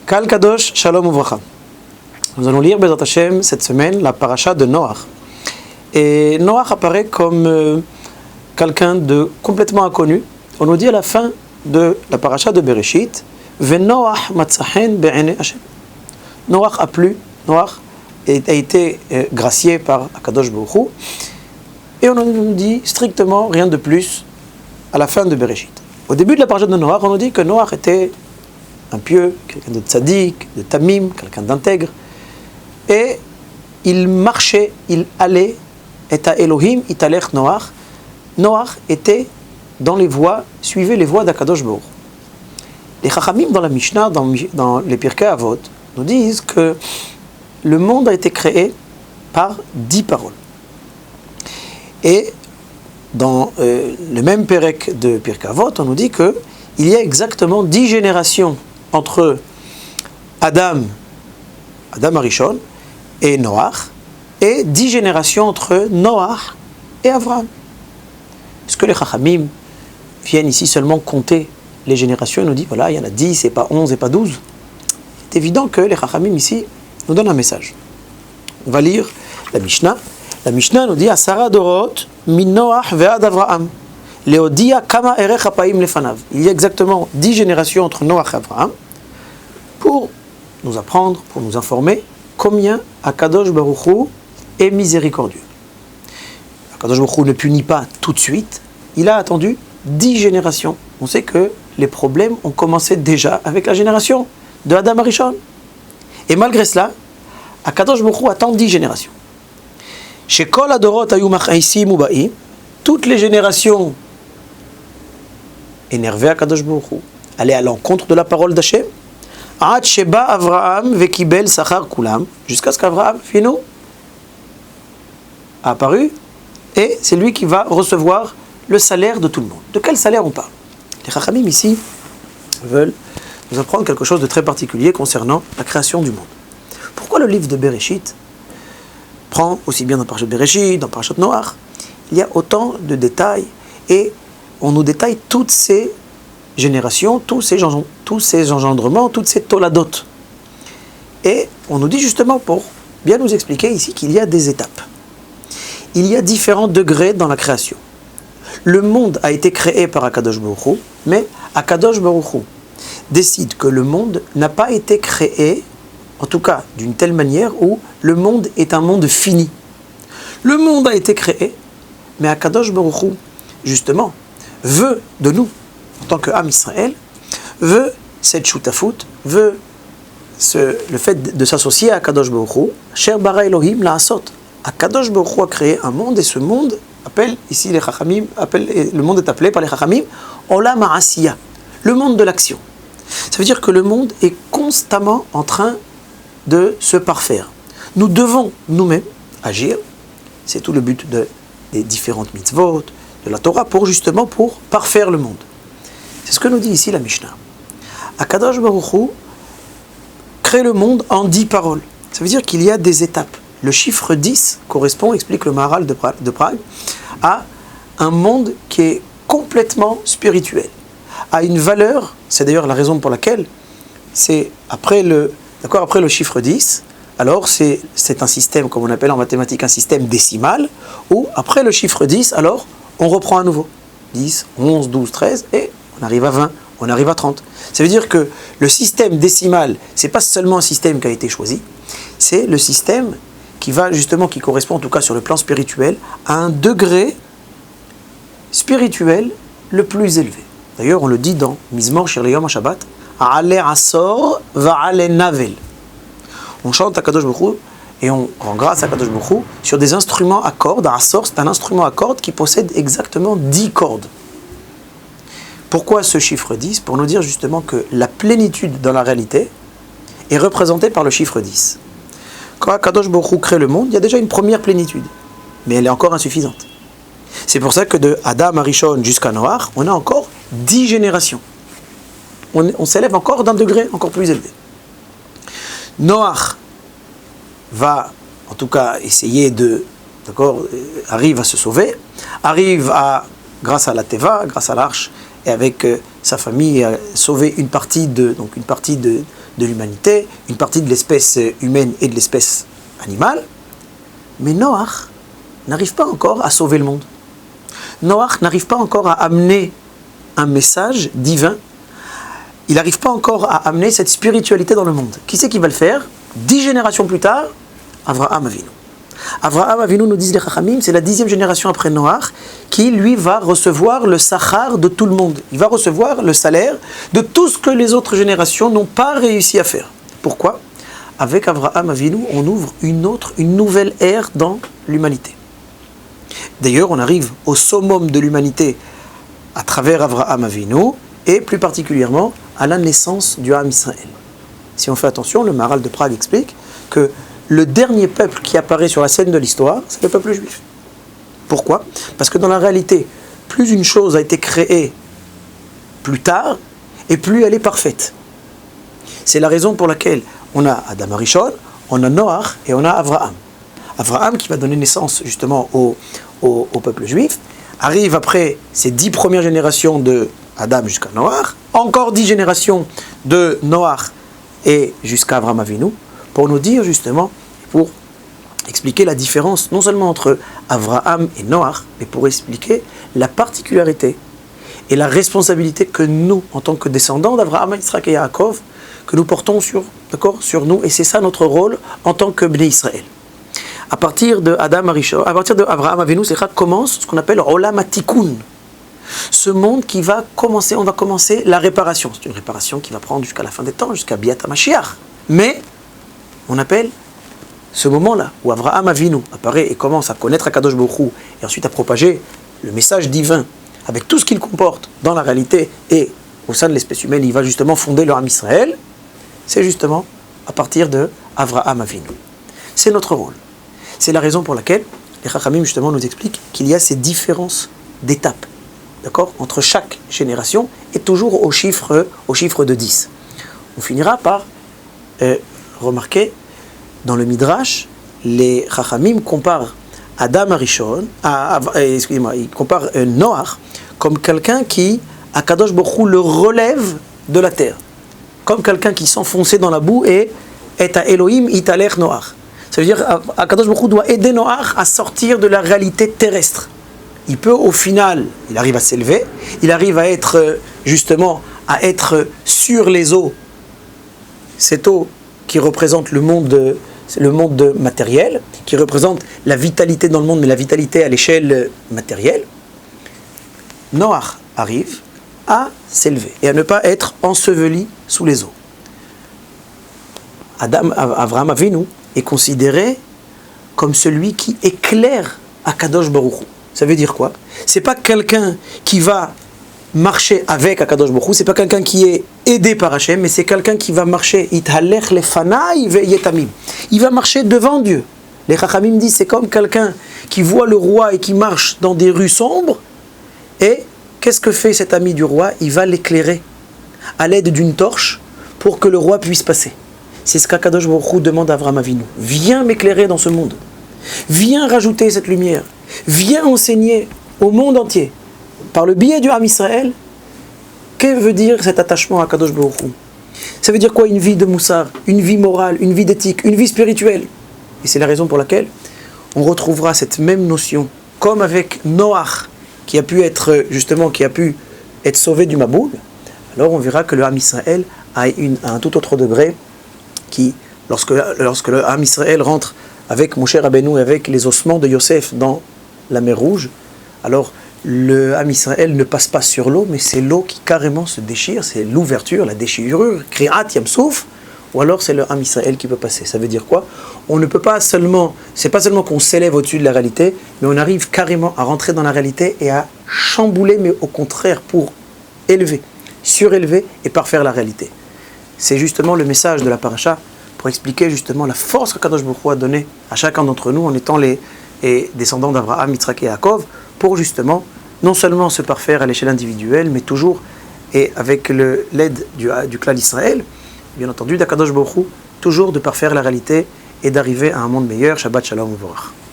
Kal Kadosh, Shalom Uvracha. Nous allons lire Bezrat Hashem cette semaine la paracha de Noach. Et Noach apparaît comme quelqu'un de complètement inconnu. On nous dit à la fin de la paracha de Bereshit, Venoach matzahen be'ene Hashem. Noach a plu, Noach a été gracié par Akadosh Baruch Hu. Et on nous dit strictement rien de plus à la fin de Bereshit. Au début de la paracha de Noach, on nous dit que Noach était un pieux, quelqu'un de tzaddik, de tamim, quelqu'un d'intègre. Et il marchait, il allait, et à Elohim, italech Noach. Noach était dans les voies, suivait les voies d'Akadosh Baruch. Les Chachamim dans la Mishnah, dans les Pirkei Avot, nous disent que le monde a été créé par 10 paroles. Et dans le même Perek de Pirkei Avot, on nous dit qu'il y a exactement 10 générations entre Adam Arishon et Noach, et 10 générations entre Noach et Avraham. Est-ce que les Chachamim viennent ici seulement compter les générations et nous disent voilà, il y en a 10 et pas 11 et pas 12? C'est évident que les Chachamim ici nous donnent un message. On va lire la Mishnah. La Mishnah nous dit Asara Dorot min Noach ve'ad Avraham. Leodia kama erech hapaim lefanav. Il y a exactement 10 générations entre Noach et Avraham pour nous apprendre, pour nous informer combien Akadosh Baruch Hu est miséricordieux. Akadosh Baruch Hu ne punit pas tout de suite, il a attendu 10 générations. On sait que les problèmes ont commencé déjà avec la génération de Adam Arishon. Et malgré cela, Akadosh Baruch Hu attend 10 générations. Chez Kol Adorot Ayu Machaisim Uba'i, toutes les générations énervées Akadosh Baruch Hu, allaient à l'encontre de la parole d'Hachem. Ad Sheba Avraham Vekibel Sachar Kulam, jusqu'à ce qu'Avraham, finalement, a apparu, et c'est lui qui va recevoir le salaire de tout le monde. De quel salaire on parle? Les Chachamim ici veulent nous apprendre quelque chose de très particulier concernant la création du monde. Pourquoi le livre de Bereshit prend aussi bien dans Parashat Bereshit, dans Parashat Noach, il y a autant de détails et on nous détaille toutes ces générations, tous ces engendrements, toutes ces toladot. Et on nous dit justement pour bien nous expliquer ici qu'il y a des étapes. Il y a différents degrés dans la création. Le monde a été créé par Akadosh Baruch Hu, mais Akadosh Baruch Hu décide que le monde n'a pas été créé, en tout cas d'une telle manière où le monde est un monde fini. Le monde a été créé, mais Akadosh Baruch Hu, justement, veut de nous, en tant qu'Am Israël, veut cette choutafout, veut le fait de s'associer à Akadosh Baruch Hu, Cher bara Elohim la'asot. Akadosh Baruch Hu a créé un monde et ce monde appelle, ici les Chachamim, le monde est appelé par les Chachamim, Olam ha'asiya, le monde de l'action. Ça veut dire que le monde est constamment en train de se parfaire. Nous devons nous-mêmes agir, c'est tout le but des différentes mitzvot, de la Torah, pour parfaire le monde. C'est ce que nous dit ici la Mishnah. Akadosh Baruch Hu crée le monde en 10 paroles. Ça veut dire qu'il y a des étapes. Le chiffre 10 correspond, explique le Maharal de Prague, à un monde qui est complètement spirituel, à une valeur, c'est d'ailleurs la raison pour laquelle c'est après le chiffre 10, alors c'est un système, comme on appelle en mathématiques, un système décimal, où après le chiffre 10, alors on reprend à nouveau. 10, 11, 12, 13, et on arrive à 20, on arrive à 30. Ça veut dire que le système décimal, c'est pas seulement un système qui a été choisi, c'est le système qui correspond en tout cas sur le plan spirituel, à un degré spirituel le plus élevé. D'ailleurs, on le dit dans Mizmor Shir Yom HaShabbat, A'ale Asor Va'ale Navel. On chante à Kadosh Baruch Hu et on rend grâce à Kadosh Baruch Hu sur des instruments à cordes. Asor, c'est un instrument à cordes qui possède exactement 10 cordes. Pourquoi ce chiffre 10? Pour nous dire justement que la plénitude dans la réalité est représentée par le chiffre 10. Quand Kadosh Baruch Hu crée le monde, il y a déjà une première plénitude, mais elle est encore insuffisante. C'est pour ça que de Adam Arishon jusqu'à Noach, on a encore 10 générations. On s'élève encore d'un degré encore plus élevé. Noach va, en tout cas, essayer arrive à se sauver, grâce à la Teva, grâce à l'arche, et avec sa famille a sauvé une partie de l'humanité, une partie de l'espèce humaine et de l'espèce animale. Mais Noach n'arrive pas encore à sauver le monde. Noach n'arrive pas encore à amener un message divin. Il n'arrive pas encore à amener cette spiritualité dans le monde. Qui c'est qui va le faire? 10 générations plus tard, Avraham Avinu. Avraham Avinu, nous disent les Chachamim, c'est la 10e génération après Noach, qui lui va recevoir le sachar de tout le monde. Il va recevoir le salaire de tout ce que les autres générations n'ont pas réussi à faire. Pourquoi? Avec Avraham Avinu, on ouvre une nouvelle ère dans l'humanité. D'ailleurs, on arrive au summum de l'humanité à travers Avraham Avinu, et plus particulièrement à la naissance du Ham Israël. Si on fait attention, le Maharal de Prague explique que le dernier peuple qui apparaît sur la scène de l'histoire, c'est le peuple juif. Pourquoi? Parce que dans la réalité, plus une chose a été créée plus tard, et plus elle est parfaite. C'est la raison pour laquelle on a Adam Arishon, on a Noach et on a Avraham. Avraham qui va donner naissance justement au peuple juif, arrive après ces 10 premières générations de Adam jusqu'à Noach, encore 10 générations de Noach et jusqu'à Avraham Avinu, pour nous dire justement, pour expliquer la différence non seulement entre Avraham et Noach, mais pour expliquer la particularité et la responsabilité que nous, en tant que descendants d'Avraham, Yitzhak et Yaakov, que nous portons sur nous, et c'est ça notre rôle en tant que Bnei Israël. À partir de Avraham Avinu, commence ce qu'on appelle Olam HaTikun. Ce monde qui va commencer, on va commencer la réparation. C'est une réparation qui va prendre jusqu'à la fin des temps, jusqu'à Biat HaMashiach. Mais on appelle ce moment-là où Avraham Avinu apparaît et commence à connaître Akadosh Baruch Hu et ensuite à propager le message divin avec tout ce qu'il comporte dans la réalité et au sein de l'espèce humaine, il va justement fonder le Ham Israël. C'est justement à partir de Avraham Avinu. C'est notre rôle. C'est la raison pour laquelle les Chachamim justement nous expliquent qu'il y a ces différences d'étapes, d'accord, entre chaque génération et toujours au chiffre de 10. On finira par remarquer dans le Midrash, les Chachamim comparent Adam Arishon, ils comparent Noach comme quelqu'un qui, Akadosh Baruch Hu, le relève de la terre, comme quelqu'un qui s'enfonçait dans la boue et à Elohim italech Noach. Ça veut dire Akadosh Baruch Hu doit aider Noach à sortir de la réalité terrestre. Il peut au final, il arrive à s'élever, il arrive à être justement à être sur les eaux, cette eau qui représente le monde matériel, qui représente la vitalité dans le monde, mais la vitalité à l'échelle matérielle. Noach arrive à s'élever et à ne pas être enseveli sous les eaux. Avraham Avinu est considéré comme celui qui éclaire Akadosh Baruch Hu. Ça veut dire quoi? C'est pas quelqu'un qui va marcher avec Akadosh Baruch Hu, c'est pas quelqu'un qui est aidé par Hachem, mais c'est quelqu'un qui va marcher Ithalech lefanai veyetamim. Il va marcher devant Dieu. Les Chachamim disent c'est comme quelqu'un qui voit le roi et qui marche dans des rues sombres, et qu'est-ce que fait cet ami du roi? Il va l'éclairer à l'aide d'une torche pour que le roi puisse passer. C'est ce qu'Akadosh Baruch Hu demande à Avraham Avinu. Viens m'éclairer dans ce monde. Viens rajouter cette lumière. Viens enseigner au monde entier, par le biais du Ham Israël, que veut dire cet attachement à Akadosh Baruch Hu. Ça veut dire quoi? Une vie de moussar, une vie morale, une vie d'éthique, une vie spirituelle. Et c'est la raison pour laquelle on retrouvera cette même notion, comme avec Noach, qui a pu être sauvé du Maboul. Alors on verra que le Ham Israël a un tout autre degré, qui, lorsque le Ham Israël rentre avec Moshe Rabbeinu et avec les ossements de Yosef dans la mer Rouge, alors le Ham Israël ne passe pas sur l'eau, mais c'est l'eau qui carrément se déchire, c'est l'ouverture, la déchirure, Kriat Yamsouf, ou alors c'est le Ham Israël qui peut passer. Ça veut dire quoi? On ne peut pas seulement, c'est pas seulement qu'on s'élève au-dessus de la réalité, mais on arrive carrément à rentrer dans la réalité et à chambouler, mais au contraire pour élever, surélever et parfaire la réalité. C'est justement le message de la paracha pour expliquer justement la force que Kadosh Baruch Hu a donnée à chacun d'entre nous en étant les descendants d'Avraham, Yitzhak et Yaakov, pour justement non seulement se parfaire à l'échelle individuelle, mais toujours et avec l'aide du clan d'Israël, bien entendu d'Akadosh Baruch Hu, toujours de parfaire la réalité et d'arriver à un monde meilleur. Shabbat Shalom Uvorach.